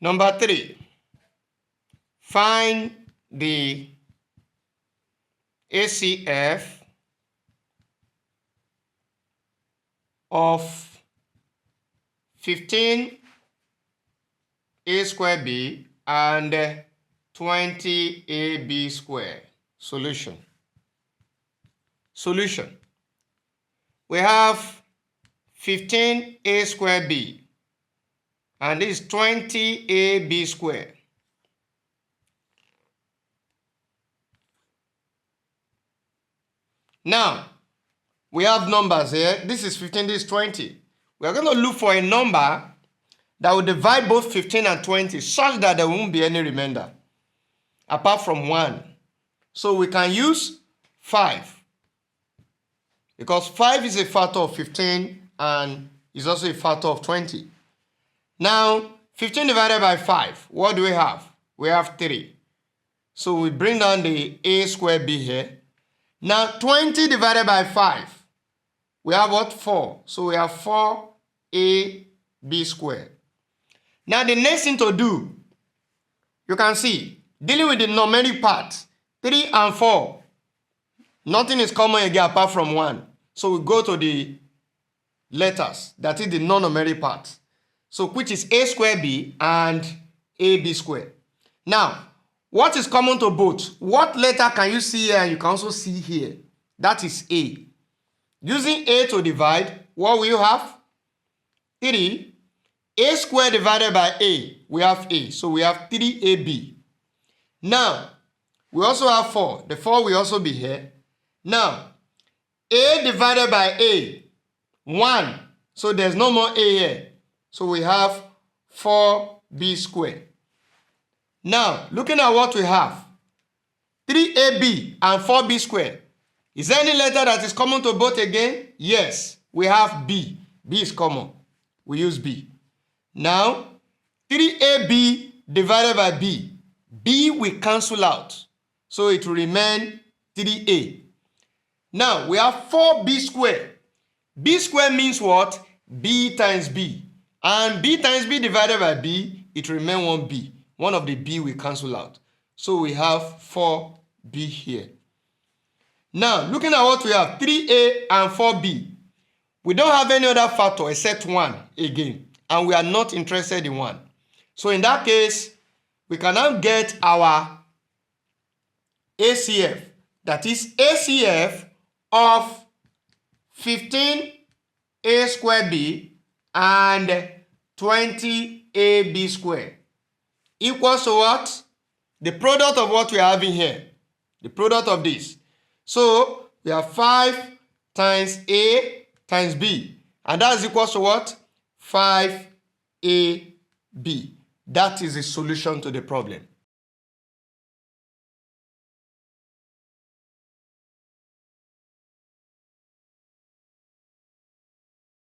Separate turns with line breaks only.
Number 3. Find the HCF of 15a square b and 20ab square. Solution. We have 15a square b and this is 20ab square. Now, we have numbers here. This is 15, this is 20. We are going to look for a number that will divide both 15 and 20 such that there won't be any remainder apart from 1. So we can use 5 because 5 is a factor of 15 and is also a factor of 20. Now, 15 divided by 5, what do we have? We have 3. So we bring down the a square b here. Now, 20 divided by 5, we have what? 4. So we have 4ab squared. Now, the next thing to do, you can see, dealing with the numeric part, 3 and 4, nothing is common again apart from 1. So we go to the letters, that is the non-numeric part. So which is a square b and ab squared. Now, what is common to both? What letter can you see here and you can also see here? That is a. Using a to divide, what will you have? 3. A squared divided by a, we have a. So we have 3ab. Now, we also have 4. The 4 will also be here. Now, a divided by a, 1. So there's no more a here. So we have 4b squared. Now, looking at what we have, 3ab and 4b squared. Is there any letter that is common to both again? Yes, we have b. B is common. We use b. Now, 3ab divided by b. B will cancel out. So it will remain 3a. Now, we have 4b squared. B squared means what? B times b. And b times b divided by b, it will remain 1b. One of the b will cancel out. So we have 4b here. Now, looking at what we have, 3a and 4b. We don't have any other factor except 1 again. And we are not interested in 1. So in that case, we can now get our HCF. That is HCF of 15a square b and 20ab square equals to what? The product of what we are having here. The product of this. So we have 5 times a times b. And that is equals to what? 5ab. That is the solution to the problem.